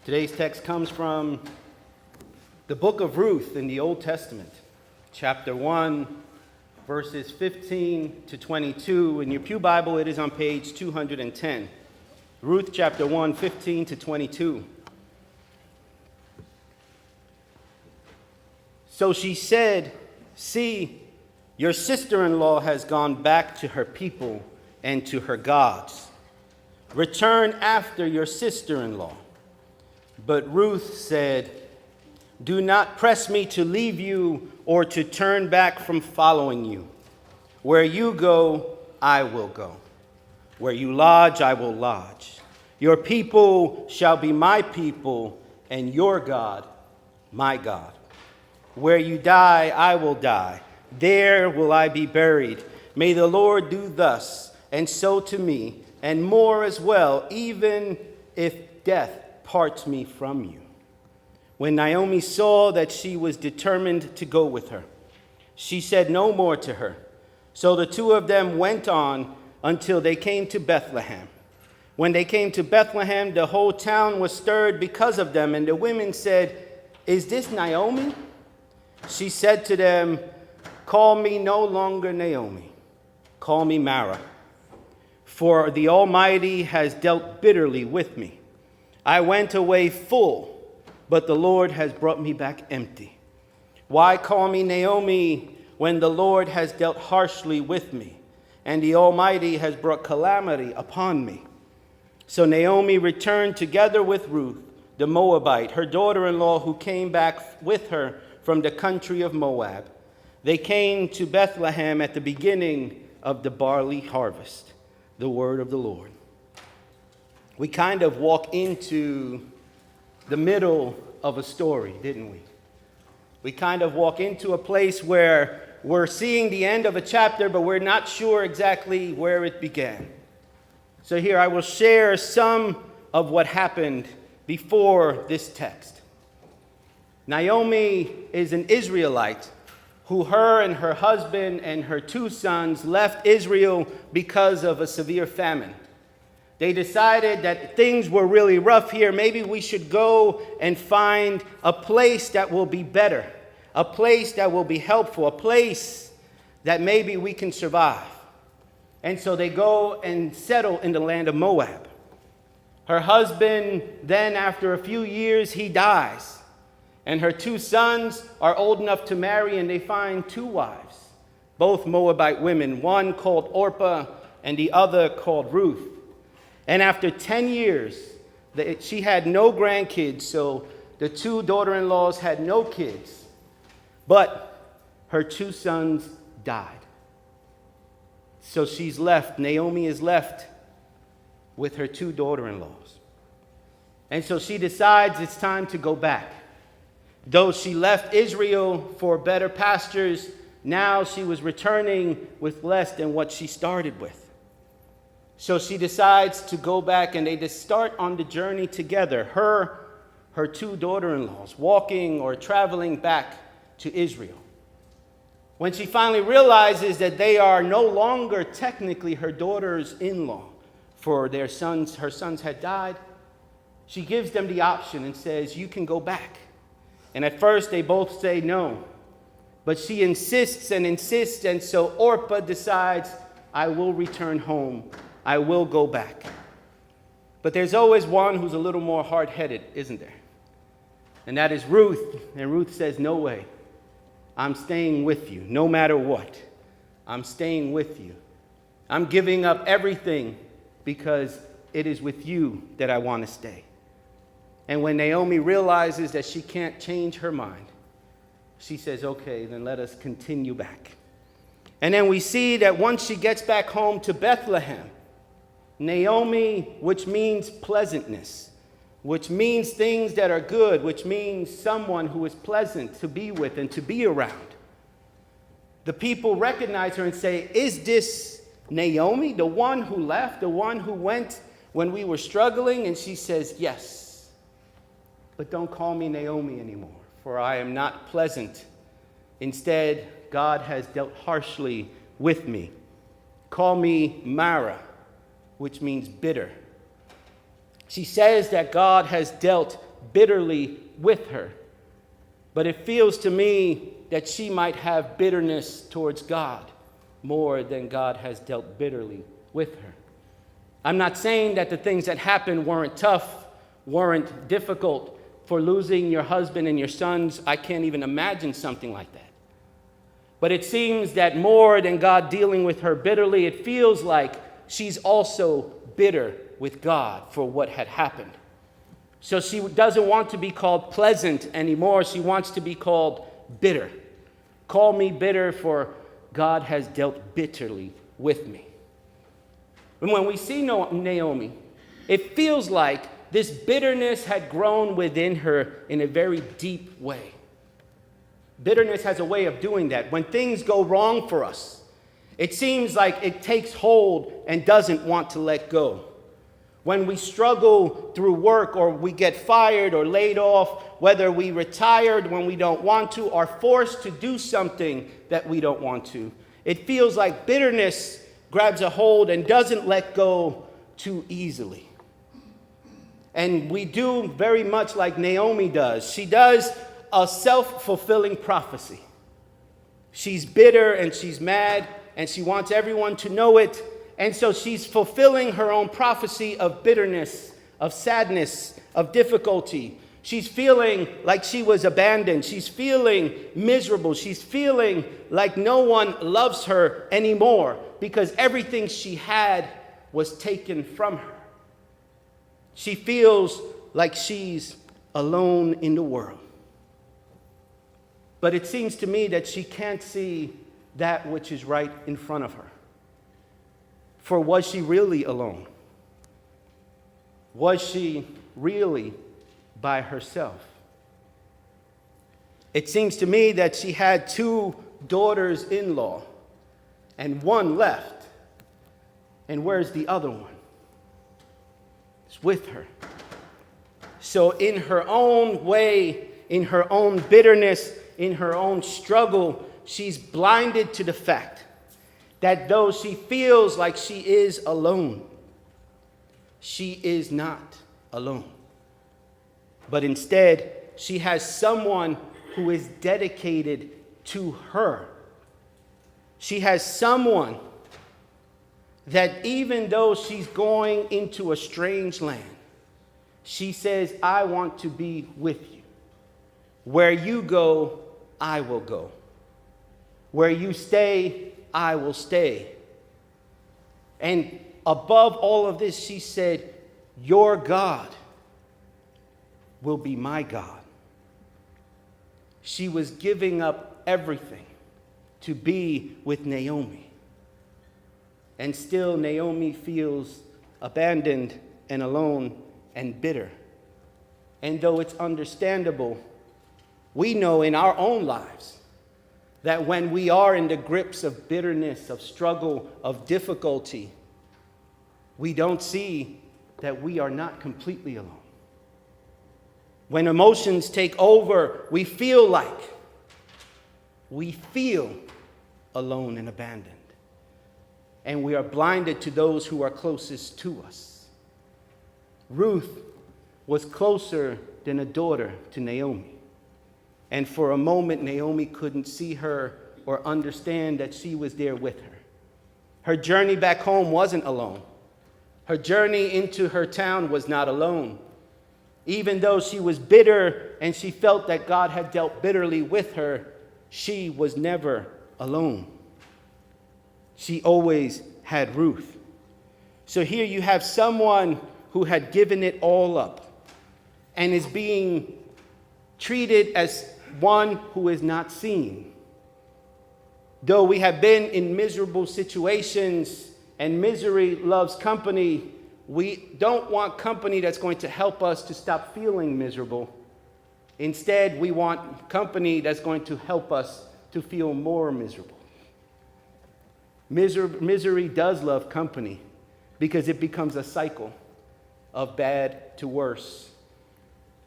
Today's text comes from the book of Ruth in the Old Testament, chapter 1, verses 15 to 22. In your Pew Bible, it is on page 210. Ruth chapter 1, 15 to 22. So she said, "See, your sister-in-law has gone back to her people and to her gods. Return after your sister-in-law." But Ruth said, "Do not press me to leave you or to turn back from following you. Where you go, I will go. Where you lodge, I will lodge. Your people shall be my people, and your God, my God. Where you die, I will die. There will I be buried. May the Lord do thus, and so to me, and more as well, even if death parts me from you." When Naomi saw that she was determined to go with her, she said no more to her. So the two of them went on until they came to Bethlehem. When they came to Bethlehem, the whole town was stirred because of them, and the women said, "Is this Naomi?" She said to them, "Call me no longer Naomi. Call me Mara. For the Almighty has dealt bitterly with me. I went away full, but the Lord has brought me back empty. Why call me Naomi when the Lord has dealt harshly with me, and the Almighty has brought calamity upon me?" So Naomi returned together with Ruth, the Moabite, her daughter-in-law, who came back with her from the country of Moab. They came to Bethlehem at the beginning of the barley harvest. The word of the Lord. We kind of walk into the middle of a story, didn't we? We kind of walk into a place where we're seeing the end of a chapter, but we're not sure exactly where it began. So here I will share some of what happened before this text. Naomi is an Israelite who her and her husband and her two sons left Israel because of a severe famine. They decided that things were really rough here. Maybe we should go and find a place that will be better, a place that will be helpful, a place that maybe we can survive. And so they go and settle in the land of Moab. Her husband, then after a few years, he dies. And her two sons are old enough to marry, and they find two wives, both Moabite women, one called Orpah and the other called Ruth. And after 10 years, she had no grandkids, so the two daughter-in-laws had no kids. But her two sons died. So she's left, Naomi is left with her two daughter-in-laws. And so she decides it's time to go back. Though she left Israel for better pastures, now she was returning with less than what she started with. So she decides to go back, and they just start on the journey together, her two daughter-in-laws, walking or traveling back to Israel. When she finally realizes that they are no longer technically her daughters-in-law, for her sons had died, she gives them the option and says, "You can go back." And at first they both say no, but she insists and insists, and so Orpah decides, "I will return home. I will go back." But there's always one who's a little more hard-headed, isn't there? And that is Ruth. And Ruth says, "No way. I'm staying with you, no matter what. I'm staying with you. I'm giving up everything because it is with you that I want to stay." And when Naomi realizes that she can't change her mind, she says, "Okay, then let us continue back." And then we see that once she gets back home to Bethlehem, Naomi, which means pleasantness, which means things that are good, which means someone who is pleasant to be with and to be around. The people recognize her and say, "Is this Naomi, the one who left, the one who went when we were struggling?" And she says, "Yes, but don't call me Naomi anymore, for I am not pleasant. Instead, God has dealt harshly with me. Call me Mara, which means bitter." She says that God has dealt bitterly with her. But it feels to me that she might have bitterness towards God more than God has dealt bitterly with her. I'm not saying that the things that happened weren't tough, weren't difficult. For losing your husband and your sons, I can't even imagine something like that. But it seems that more than God dealing with her bitterly, it feels like she's also bitter with God for what had happened. So she doesn't want to be called pleasant anymore. She wants to be called bitter. Call me bitter, for God has dealt bitterly with me. And when we see Naomi, it feels like this bitterness had grown within her in a very deep way. Bitterness has a way of doing that. When things go wrong for us, it seems like it takes hold and doesn't want to let go. When we struggle through work, or we get fired or laid off, whether we retired when we don't want to, or forced to do something that we don't want to, it feels like bitterness grabs a hold and doesn't let go too easily. And we do very much like Naomi does. She does a self-fulfilling prophecy. She's bitter and she's mad and she wants everyone to know it. And so she's fulfilling her own prophecy of bitterness, of sadness, of difficulty. She's feeling like she was abandoned. She's feeling miserable. She's feeling like no one loves her anymore because everything she had was taken from her. She feels like she's alone in the world. But it seems to me that she can't see that which is right in front of her. For was she really alone? Was she really by herself? It seems to me that she had 2 daughters-in-law and one left. And where's the other one? It's with her. So in her own way, in her own bitterness, in her own struggle, she's blinded to the fact that though she feels like she is alone, she is not alone. But instead, she has someone who is dedicated to her. She has someone that even though she's going into a strange land, she says, I want to be with you. Where you go, I will go. Where you stay, I will stay. And above all of this, she said, your God will be my God. She was giving up everything to be with Naomi. And still Naomi feels abandoned and alone and bitter. And though it's understandable, we know in our own lives that when we are in the grips of bitterness, of struggle, of difficulty, we don't see that we are not completely alone. When emotions take over, we feel alone and abandoned. And we are blinded to those who are closest to us. Ruth was closer than a daughter to Naomi. And for a moment, Naomi couldn't see her or understand that she was there with her. Her journey back home wasn't alone. Her journey into her town was not alone. Even though she was bitter and she felt that God had dealt bitterly with her, she was never alone. She always had Ruth. So here you have someone who had given it all up and is being treated as one who is not seen. Though we have been in miserable situations and misery loves company, we don't want company that's going to help us to stop feeling miserable. Instead, we want company that's going to help us to feel more miserable. Misery does love company because it becomes a cycle of bad to worse,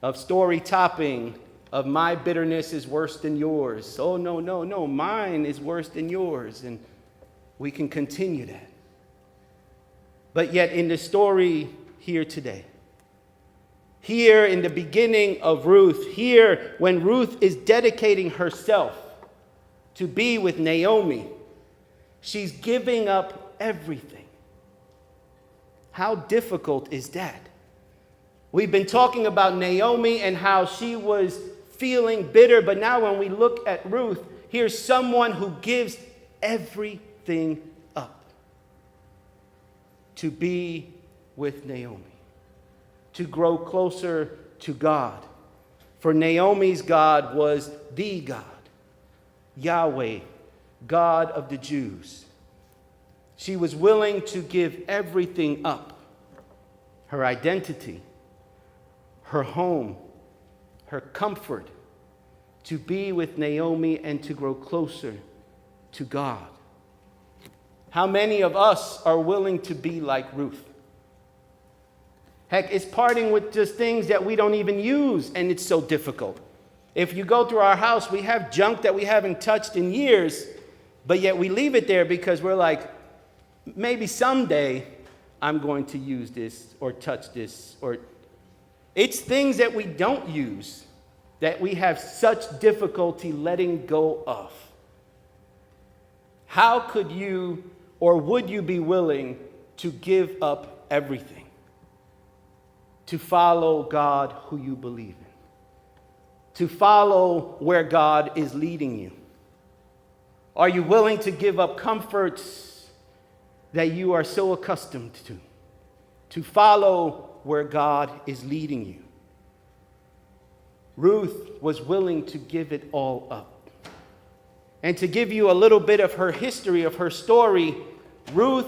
of story topping, of my bitterness is worse than yours. Oh, no, mine is worse than yours. And we can continue that. But yet in the story here today, Here in the beginning of Ruth, here when Ruth is dedicating herself to be with Naomi, she's giving up everything. How difficult is that? We've been talking about Naomi and how she was feeling bitter, but now when we look at Ruth, here's someone who gives everything up to be with Naomi, to grow closer to God. For Naomi's God was the God, Yahweh, God of the Jews. She was willing to give everything up, her identity, her home, her comfort, to be with Naomi and to grow closer to God. How many of us are willing to be like Ruth? Heck, it's parting with just things that we don't even use, and it's so difficult. If you go through our house, we have junk that we haven't touched in years, but yet we leave it there because we're like, maybe someday I'm going to use this or touch this. Or it's things that we don't use that we have such difficulty letting go of. How could you or would you be willing to give up everything to follow God who you believe in, to follow where God is leading you? Are you willing to give up comforts that you are so accustomed to follow where God is leading you? Ruth was willing to give it all up. And to give you a little bit of her history, of her story, Ruth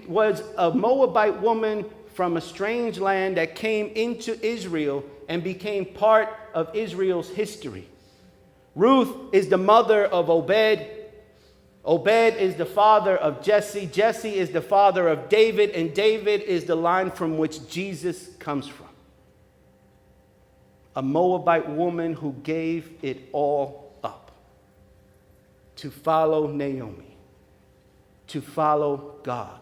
was a Moabite woman from a strange land that came into Israel and became part of Israel's history. Ruth is the mother of Obed. Obed is the father of Jesse. Jesse is the father of David, and David is the line from which Jesus comes from. A Moabite woman who gave it all up to follow Naomi, to follow God.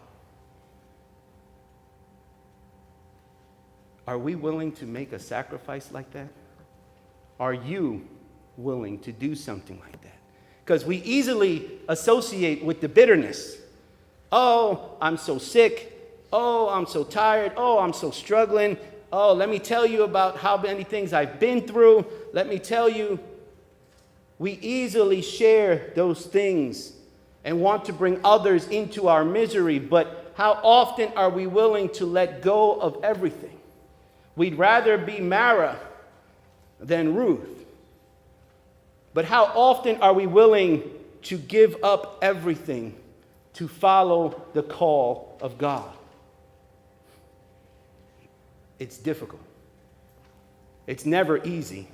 Are we willing to make a sacrifice like that? Are you willing to do something like that? Because we easily associate with the bitterness. Oh, I'm so sick. Oh, I'm so tired. Oh, I'm so struggling. Oh, let me tell you about how many things I've been through. Let me tell you. We easily share those things and want to bring others into our misery, but how often are we willing to let go of everything? We'd rather be Mara than Ruth. But how often are we willing to give up everything to follow the call of God? It's difficult. It's never easy.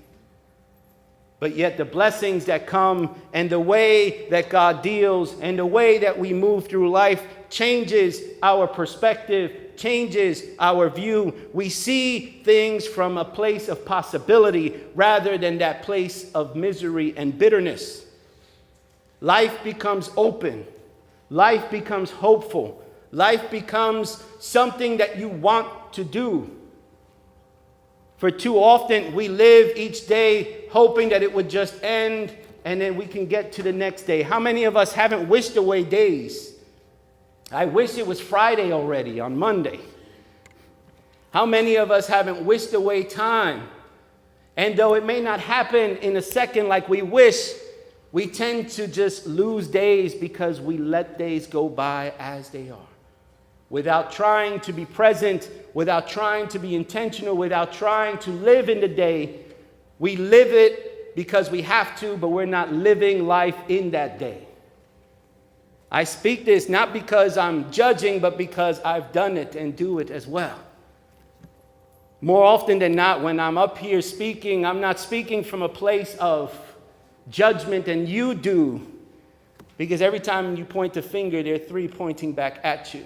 But yet the blessings that come and the way that God deals and the way that we move through life changes our perspective, changes our view. We see things from a place of possibility rather than that place of misery and bitterness. Life becomes open. Life becomes hopeful. Life becomes something that you want to do. For too often, we live each day hoping that it would just end and then we can get to the next day. How many of us haven't wished away days? I wish it was Friday already, on Monday. How many of us haven't wished away time? And though it may not happen in a second like we wish, we tend to just lose days because we let days go by as they are. Without trying to be present, without trying to be intentional, without trying to live in the day. We live it because we have to, but we're not living life in that day. I speak this not because I'm judging, but because I've done it and do it as well. More often than not, when I'm up here speaking, I'm not speaking from a place of judgment and you do, because every time you point the finger, there are three pointing back at you.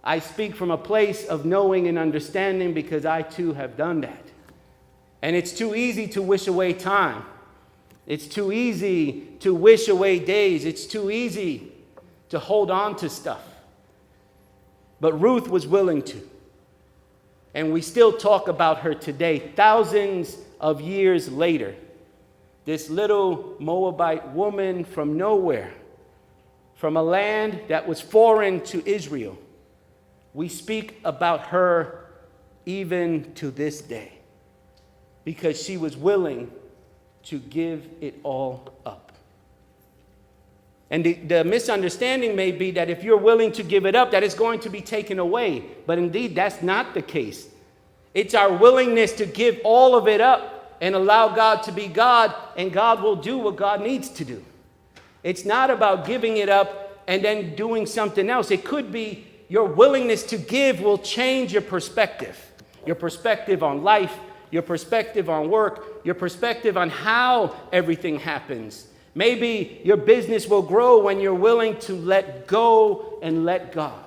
I speak from a place of knowing and understanding because I too have done that. And it's too easy to wish away time. It's too easy to wish away days. It's too easy to hold on to stuff. But Ruth was willing to. And we still talk about her today, thousands of years later. This little Moabite woman from nowhere, from a land that was foreign to Israel. We speak about her even to this day because she was willing to give it all up. And the misunderstanding may be that if you're willing to give it up, that it's going to be taken away. But indeed, that's not the case. It's our willingness to give all of it up and allow God to be God, and God will do what God needs to do. It's not about giving it up and then doing something else. It could be your willingness to give will change your perspective on life, your perspective on work, your perspective on how everything happens. Maybe your business will grow when you're willing to let go and let God.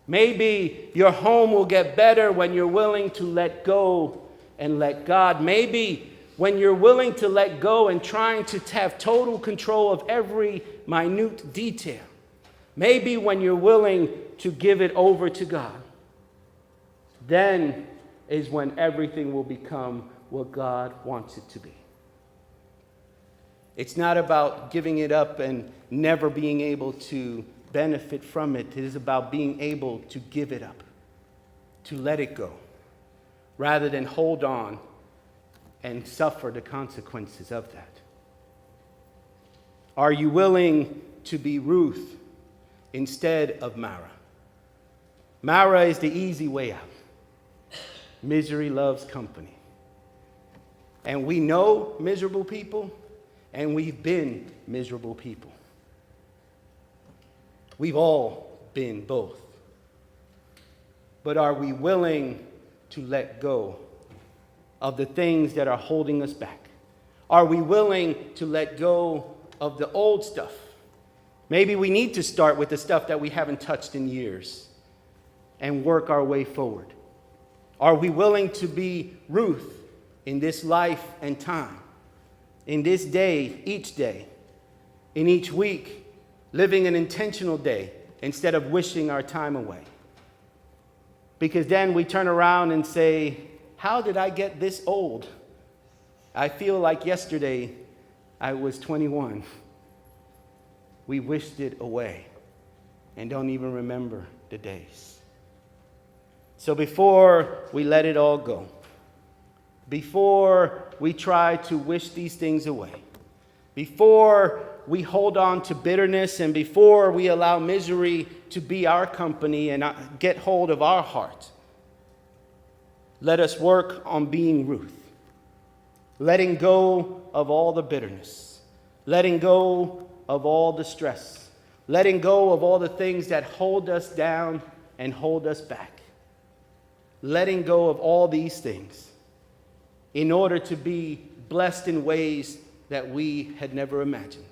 Maybe your home will get better when you're willing to let go and let God. Maybe when you're willing to let go and trying to have total control of every minute detail. Maybe when you're willing to give it over to God. Then is when everything will become what God wants it to be. It's not about giving it up and never being able to benefit from it. It is about being able to give it up, to let it go, rather than hold on and suffer the consequences of that. Are you willing to be Ruth instead of Mara? Mara is the easy way out. Misery loves company. And we know miserable people, and we've been miserable people. We've all been both. But are we willing to let go of the things that are holding us back? Are we willing to let go of the old stuff? Maybe we need to start with the stuff that we haven't touched in years and work our way forward. Are we willing to be Ruth in this life and time, in this day, each day, in each week, living an intentional day instead of wishing our time away? Because then we turn around and say, how did I get this old? I feel like yesterday I was 21. We wished it away and don't even remember the days. So before we let it all go, before we try to wish these things away, before we hold on to bitterness, and before we allow misery to be our company and get hold of our heart, let us work on being Ruth, letting go of all the bitterness, letting go of all the stress, letting go of all the things that hold us down and hold us back, letting go of all these things in order to be blessed in ways that we had never imagined.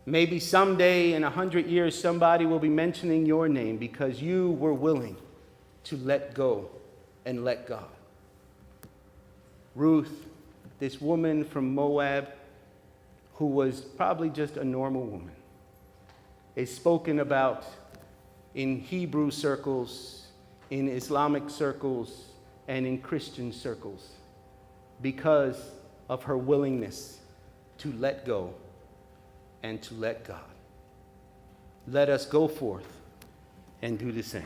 Maybe someday in 100 years, somebody will be mentioning your name because you were willing to let go and let God. Ruth, this woman from Moab, who was probably just a normal woman, is spoken about in Hebrew circles, in Islamic circles, and in Christian circles because of her willingness to let go and to let God. Let us go forth and do the same.